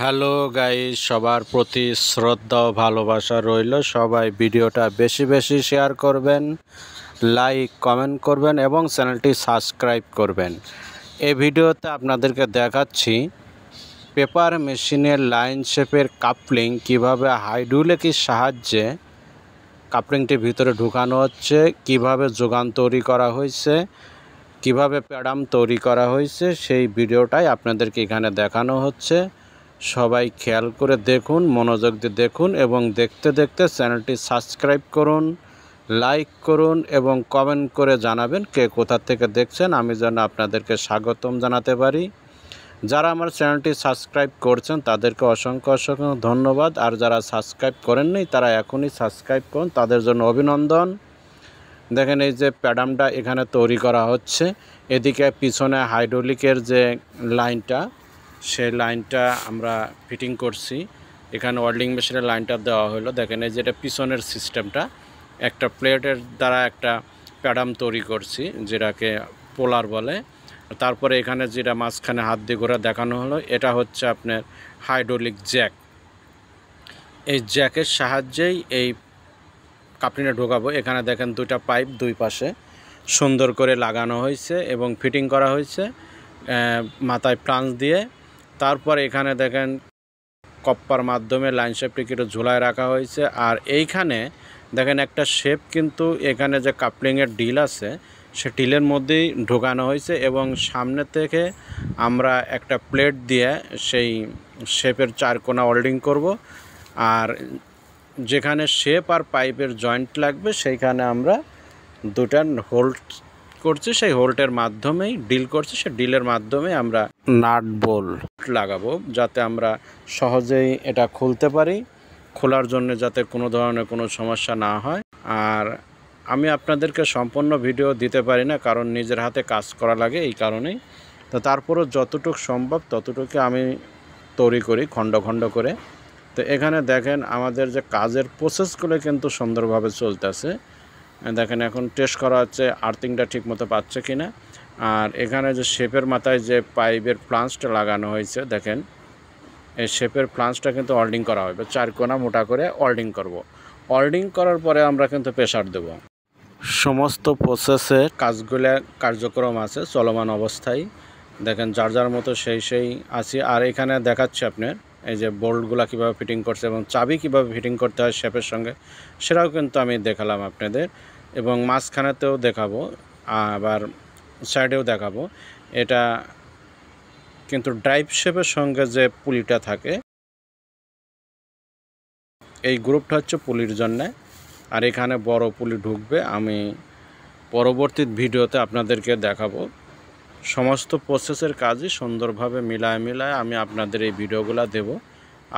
Hello guys, সবার প্রতি শ্রদ্ধা ও ভালোবাসা রইল। সবাই ভিডিওটা বেশি বেশি শেয়ার করবেন, লাইক কমেন্ট করবেন এবং চ্যানেলটি সাবস্ক্রাইব করবেন। এই ভিডিওতে আপনাদেরকে দেখাচ্ছি পেপার মেশিনের লাইন শেপের কাপলিং কিভাবে হাইড্রোলিকের সাহায্যে কাপলিংটি ভিতরে ঢুকানো হচ্ছে, কিভাবে যোগান তৈরি করা হয়েছে, কিভাবে প্যাডাম তৈরি করা হয়েছে, সেই ভিডিওটাই আপনাদেরকে এখানে দেখানো হচ্ছে। সবাই খেয়াল করে দেখুন, মনোযোগ দিয়ে দেখুন এবং দেখতে দেখতে চ্যানেলটি সাবস্ক্রাইব করুন, লাইক করুন এবং কমেন্ট করে জানাবেন কে কোথা থেকে দেখছেন, আমি যেন আপনাদেরকে স্বাগতম জানাতে পারি। যারা আমার চ্যানেলটি সাবস্ক্রাইব করছেন তাদেরকে অসংখ্য অসংখ্য ধন্যবাদ, আর যারা সাবস্ক্রাইব করেননি তারা এখনই সাবস্ক্রাইব করুন, তাদের জন্য অভিনন্দন। দেখেন এই যে প্যাডামটা এখানে তৈরি করা হচ্ছে, এদিকে পিছনে হাইড্রোলিকের যে লাইনটা, সেই লাইনটা আমরা ফিটিং করছি। এখানে ওয়েল্ডিং মেশিনের লাইনটা দেওয়া হলো। দেখেন এই যেটা পিছনের সিস্টেমটা, একটা প্লেটের দ্বারা একটা প্যাডাম তৈরি করছি যেটাকে পোলার বলে। তারপরে এখানে যেটা মাঝখানে হাত দিয়ে ঘোরা দেখানো হলো, এটা হচ্ছে আপনার হাইড্রোলিক জ্যাক। এই জ্যাকের সাহায্যেই এই কাপলিংয়ে ঢোকাবো। এখানে দেখেন দুইটা পাইপ দুই পাশে সুন্দর করে লাগানো হয়েছে এবং ফিটিং করা হয়েছে মাথায় প্লাঞ্চ দিয়ে। তারপর এখানে দেখেন কপ্পার মাধ্যমে লাইন শেপটিকে একটু ঝুলায় রাখা হয়েছে। আর এইখানে দেখেন একটা শেপ কিন্তু এখানে যে কাপলিংয়ের ডিল আছে সে ডিলের মধ্যেই ঢোকানো হয়েছে এবং সামনে থেকে আমরা একটা প্লেট দিয়ে সেই শেপের চার কোণা ওয়েল্ডিং করব। আর যেখানে শেপ আর পাইপের জয়েন্ট লাগবে সেইখানে আমরা দুটা হোল্ড করছি, সেই হোল্টের মাধ্যমেই ডিল করছি, সেই ডিলের মাধ্যমে আমরা নাট বোল্ট লাগাবো যাতে আমরা সহজেই এটা খুলতে পারি, খোলার জন্য যাতে কোনো ধরনের কোনো সমস্যা না হয়। আর আমি আপনাদেরকে সম্পূর্ণ ভিডিও দিতে পারি না, কারণ নিজের হাতে কাজ করা লাগে, এই কারণেই। তো তারপরও যতটুকু সম্ভব ততটুকু আমি তৈরি করি খণ্ড খণ্ড করে। তো এখানে দেখেন আমাদের যে কাজের প্রসেসগুলো কিন্তু সুন্দরভাবে চলতেছে। দেখেন এখন টেস্ট করা হচ্ছে আর্থিংটা ঠিক মতো পাচ্ছে কি না। আর এখানে যে শেপের মাথায় যে পাইপের প্লাঞ্চটা লাগানো হয়েছে, দেখেন এই শেপের প্লাঞ্চটা কিন্তু ওয়েল্ডিং করা হবে, চার কোণা মোটা করে ওয়েল্ডিং করব। ওয়েল্ডিং করার পরে আমরা কিন্তু প্রেসার দেব। সমস্ত প্রসেসে কাজগুলো কার্যক্রম আছে চলমান অবস্থায়। দেখেন যার যার মতো সেই আছি। আর এখানে দেখাচ্ছে আপনার এই যে বোল্টগুলো কীভাবে ফিটিং করছে এবং চাবি কীভাবে ফিটিং করতে হয় শেপের সঙ্গে, সেটাও কিন্তু আমি দেখালাম আপনাদের এবং মাঝখানেতেও দেখাবো, আবার সাইডেও দেখাবো। এটা কিন্তু ড্রাইভ শেপের সঙ্গে যে পুলিটা থাকে, এই গ্রুপটা হচ্ছে পুলির জন্যে। আর এখানে বড় পুলি ঢুকবে, আমি পরবর্তী ভিডিওতে আপনাদেরকে দেখাবো। সমস্ত প্রসেসের কাজই সুন্দরভাবে মিলায় আমি আপনাদের এই ভিডিওগুলো দেব,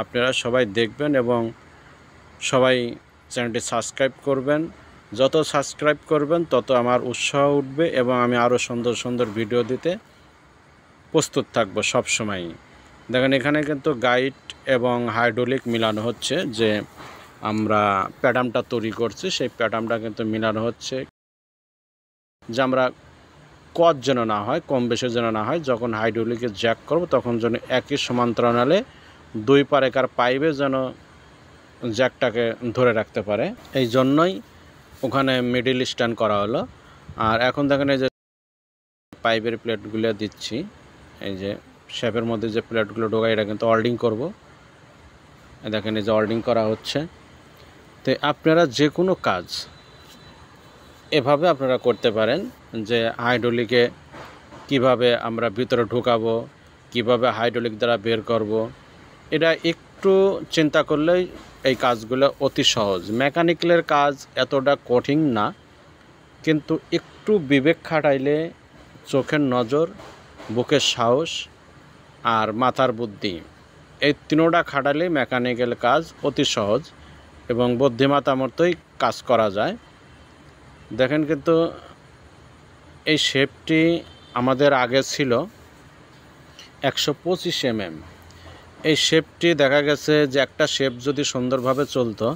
আপনারা সবাই দেখবেন এবং সবাই চ্যানেলটি সাবস্ক্রাইব করবেন। যত সাবস্ক্রাইব করবেন তত আমার উৎসাহ উঠবে এবং আমি আরও সুন্দর সুন্দর ভিডিও দিতে প্রস্তুত থাকবো সবসময়ই। দেখেন এখানে কিন্তু গাইড এবং হাইড্রোলিক মিলানো হচ্ছে, যে আমরা প্যাডামটা তৈরি করছি সেই প্যাডামটা কিন্তু মিলানো হচ্ছে, যে আমরা কজ যেন না হয়, কম বেশি যেন না হয়। যখন হাইড্রোলিকে জ্যাক করব তখন যেন একই সমান্তরালে দুই পারেকার পাইপে যেন জ্যাকটাকে ধরে রাখতে পারে, এই জন্যই ওখানে মিডিল স্ট্যান্ড করা হলো। আর এখন দেখেন এই যে পাইপের প্লেটগুলো দিচ্ছি, এই যে শেপের মধ্যে যে প্লেটগুলো ঢোকায় এটা কিন্তু ওয়েল্ডিং করব। দেখেন এই যে ওয়েল্ডিং করা হচ্ছে। তো আপনারা যে কোনো কাজ এভাবে আপনারা করতে পারেন, যে হাইড্রোলিকে কিভাবে আমরা ভিতরে ঢোকাবো, কিভাবে হাইড্রোলিক দ্বারা বের করব, এটা একটু চিন্তা করলেই এই কাজগুলো অতি সহজ। মেকানিক্যালের কাজ এতটা কঠিন না, কিন্তু একটু বিবেক খাটাইলে, চোখের নজর, বুকের সাহস আর মাথার বুদ্ধি, এই তিনোটা খাটালে মেকানিক্যাল কাজ অতি সহজ এবং বুদ্ধিমত্তা মতোই কাজ করা যায়। দেখেন কিন্তু এই শেপটি আমাদের আগে ছিল 125 mm। এই শেপটি দেখা গেছে যে একটা শেপ যদি সুন্দরভাবে চলতো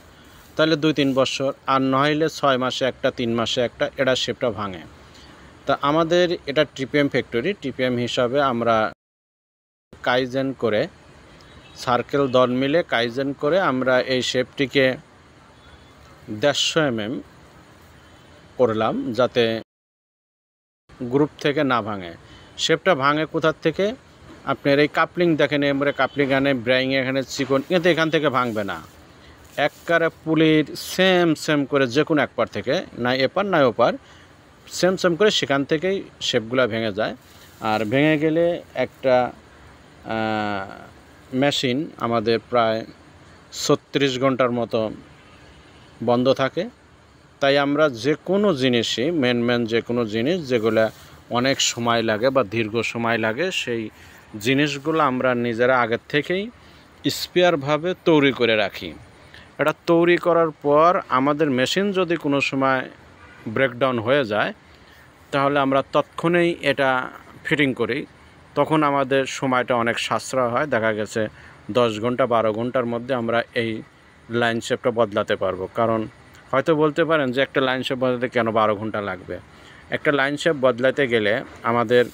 তাহলে 2-3 বছর, আর নইলে 6 মাসে একটা, 3 মাসে একটা, এটা শেপটা ভাঙে। তা আমাদের এটা টিপিএম ফ্যাক্টরি, টিপিএম হিসাবে আমরা কাইজেন করে সার্কেল দল মিলে কাইজেন করে আমরা এই শেপটিকে 150 mm করলাম, যাতে গ্রুপ থেকে না ভাঙে। শেপটা ভাঙে কোথার থেকে? আপনার এই কাপলিং দেখেন, এমরে কাপলিং এখানে ব্রাইং এখানে চিকন, কিন্তু এখান থেকে ভাঙবে না। একবারে পুলির সেম করে যে কোনো এক পার থেকে, না এপার না ওপার, সেম করে সেখান থেকেই শেপগুলো ভেঙে যায়। আর ভেঙে গেলে একটা মেশিন আমাদের প্রায় 36 ঘন্টার মতো বন্ধ থাকে। তাই আমরা যে কোনো জিনিসই মেন যে কোনো জিনিস যেগুলো অনেক সময় লাগে বা দীর্ঘ সময় লাগে, সেই জিনিসগুলো আমরা নিজেরা আগের থেকেই স্পেয়ারভাবে তৈরি করে রাখি। এটা তৈরি করার পর আমাদের মেশিন যদি কোনো সময় ব্রেকডাউন হয়ে যায়, তাহলে আমরা তৎক্ষণেই এটা ফিটিং করি। তখন আমাদের সময়টা অনেক সাশ্রয় হয়। দেখা গেছে 10 ঘন্টা 12 ঘন্টার মধ্যে আমরা এই লাইন শেপটা বদলাতে পারবো। কারণ হয়তো বলতে পারেন যে একটা লাইন শেপ বদলাতে কেন 12 ঘন্টা লাগবে? একটা লাইন শেপ বদলাতে গেলে আমাদের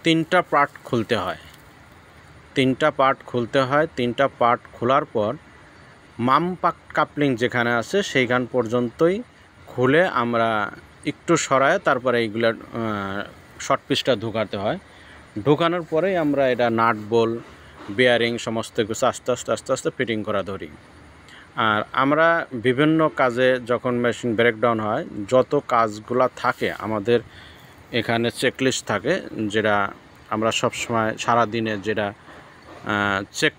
3টা পার্ট খুলতে হয়। 3টা পার্ট খোলার পর মাম কাপলিং যেখানে আছে সেইখান পর্যন্তই খুলে আমরা একটু সরায় তারপরে এইগুলা শর্ট পিসটা ঢোকাতে হয়। ঢোকানোর পরেই আমরা এটা নাট বোল বেয়ারিং সমস্ত কিছু আস্তে আস্তে ফিটিং করা ধরি। আর আমরা বিভিন্ন কাজে যখন মেশিন ব্রেকডাউন হয়, যত কাজগুলা থাকে আমাদের এখানে চেকলিস্ট থাকে, যেটা আমরা সবসময় সারাদিনে যেটা চেক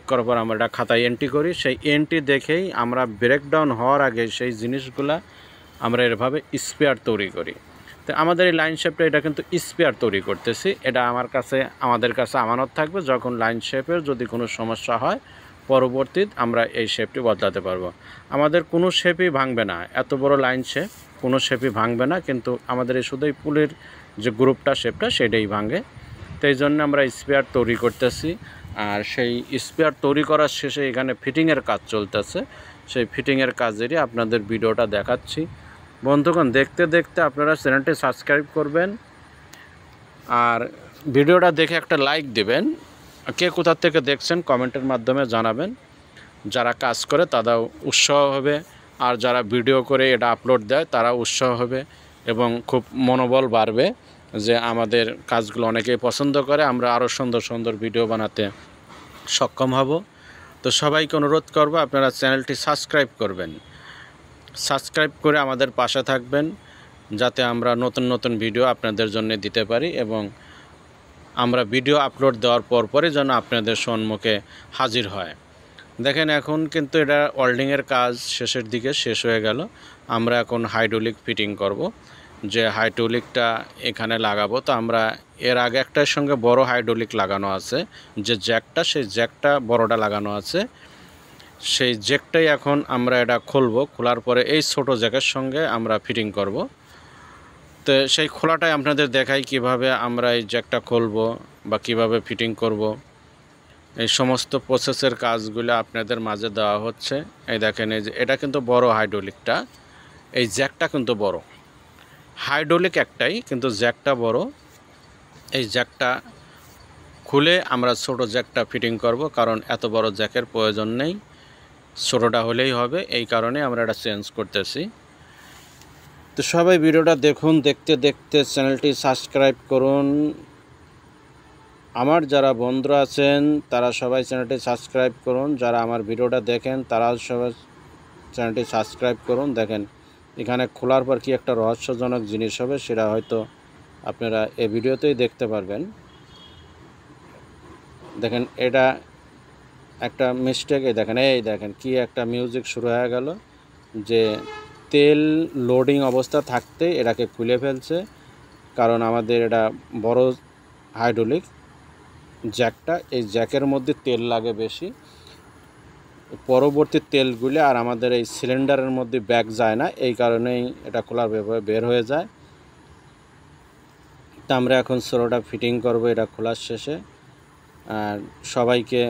করার পর আমরা এটা খাতায় এন্ট্রি করি। সেই এন্ট্রি দেখেই আমরা ব্রেকডাউন হওয়ার আগে সেই জিনিসগুলা আমরা এভাবে স্পেয়ার তৈরি করি। তো আমাদের এই লাইন শেপটা এটা কিন্তু স্পেয়ার তৈরি করতেছি। এটা আমাদের কাছে আমানত থাকবে। যখন লাইন শেপের যদি কোনো সমস্যা হয়, পরবর্তীতে আমরা এই শেপটি বদলাতে পারবো। আমাদের কোনো শেপই ভাঙবে না, এত বড় লাইন শেপ কোনো শেপই ভাঙবে না, কিন্তু আমাদের এই শুধুই পুলের যে গ্রুপটা শেপটা সেটাই ভাঙে। তো এই জন্য আমরা স্পেয়ার তৈরি করতেছি। আর সেই স্পেয়ার তৈরি করার শেষে এখানে ফিটিংয়ের কাজ চলতেছে। সেই ফিটিংয়ের কাজেরই আপনাদের ভিডিওটা দেখাচ্ছি। বন্ধুগণ, দেখতে আপনারা চ্যানেলটি সাবস্ক্রাইব করবেন আর ভিডিওটা দেখে একটা লাইক দেবেন। কে কোথা থেকে দেখছেন কমেন্টের মাধ্যমে জানাবেন। যারা কাজ করে তারা উৎসাহ হবে, আর যারা ভিডিও করে এটা আপলোড দেয় তারা উৎসাহ হবে এবং খুব মনোবল বাড়বে যে আমাদের কাজগুলো অনেকেই পছন্দ করে, আমরা আরও সুন্দর ভিডিও বানাতে সক্ষম হব। তো সবাইকে অনুরোধ করব আপনারা চ্যানেলটি সাবস্ক্রাইব করবেন। সাবস্ক্রাইব করে আমাদের পাশে থাকবেন, যাতে আমরা নতুন ভিডিও আপনাদের জন্য দিতে পারি এবং আমরা ভিডিও আপলোড দেওয়ার পরই যেন আপনাদের সম্মুখে হাজির হয়। দেখেন, এখন কিন্তু এটা ওয়েল্ডিংয়ের কাজ শেষের দিকে শেষ হয়ে গেল। আমরা এখন হাইড্রোলিক ফিটিং করব। যে হাইড্রোলিকটা এখানে লাগাবো, তো আমরা এর আগে একটার সঙ্গে বড় হাইড্রোলিক লাগানো আছে, যে জ্যাকটা, সেই জ্যাকটা বড়টা লাগানো আছে। সেই জ্যাকটাই এখন আমরা এটা খোলার পরে এই ছোট জ্যাকের সঙ্গে আমরা ফিটিং করব। তো সেই খোলাটাই আপনাদের দেখাই কিভাবে আমরা এই জ্যাকটা খুলবো বা কিভাবে ফিটিং করব। এই সমস্ত প্রসেসের কাজগুলো আপনাদের মাঝে দেওয়া হচ্ছে। এই দেখেন, এই যে এটা কিন্তু বড় হাইড্রোলিকটা, এই জ্যাকটা কিন্তু বড়। হাইড্রোলিক একটাই, কিন্তু জ্যাকটা বড়। এই জ্যাকটা খুলে আমরা ছোট জ্যাকটা ফিটিং করব, কারণ এত বড় জ্যাকের প্রয়োজন নেই, ছোটটা হলেই হবে। এই কারণে আমরা এটা চেঞ্জ করতেছি। তো সবাই ভিডিওটা দেখুন, দেখতে চ্যানেলটি সাবস্ক্রাইব করুন। আমার যারা বন্ধুরা আছেন তারা সবাই চ্যানেলটি সাবস্ক্রাইব করুন। যারা আমার ভিডিওটা দেখেন তারাও সবাই চ্যানেলটি সাবস্ক্রাইব করুন। দেখেন, এখানে খোলার পর কি একটা রহস্যজনক জিনিস হবে, সেটা হয়তো আপনারা এই ভিডিওতেই দেখতে পারবেন। দেখেন, এটা একটা মিস্টেক। এই দেখেন কি একটা মিউজিক শুরু হয়ে গেল, যে তেল লোডিং অবস্থা থাকতে এটাকে খুলে ফেলছে। কারণ আমাদের এটা বড় হাইড্রোলিক জ্যাকটা, এই জ্যাকের মধ্যে তেল লাগে বেশি। পরবর্তী তেলগুলি আর আমাদের এই সিলিন্ডারের মধ্যে ব্যাক যায় না, এই কারণেই এটা খোলার ব্যাপারে বের হয়ে যায়। তা আমরা এখন সোলোটা ফিটিং করব এটা খোলার শেষে। আর সবাইকে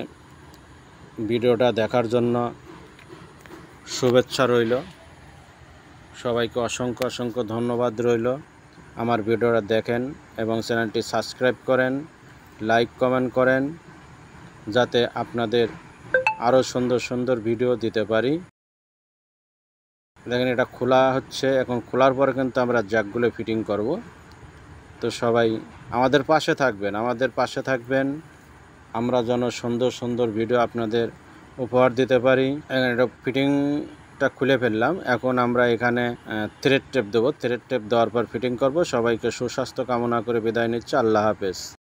ভিডিওটা দেখার জন্য শুভেচ্ছা রইল। সবাইকে অসংখ্য ধন্যবাদ রইল। আমার ভিডিওটা দেখেন এবং চ্যানেলটি সাবস্ক্রাইব করেন, লাইক কমেন্ট করেন যাতে আপনাদের আরও সুন্দর সুন্দর ভিডিও দিতে পারি। দেখেন এটা খোলা হচ্ছে, এখন খোলার পরে কিন্তু আমরা জ্যাকগুলো ফিটিং করব। তো সবাই আমাদের পাশে থাকবেন, আমরা যেন সুন্দর সুন্দর ভিডিও আপনাদের উপহার দিতে পারি। এটা ফিটিংটা খুলে ফেললাম, এখন আমরা এখানে থ্রেড টেপ দেবো। থ্রেড টেপ দেওয়ার পর ফিটিং করব। সবাইকে সুস্বাস্থ্য কামনা করে বিদায় নিচ্ছি। আল্লাহ হাফেজ।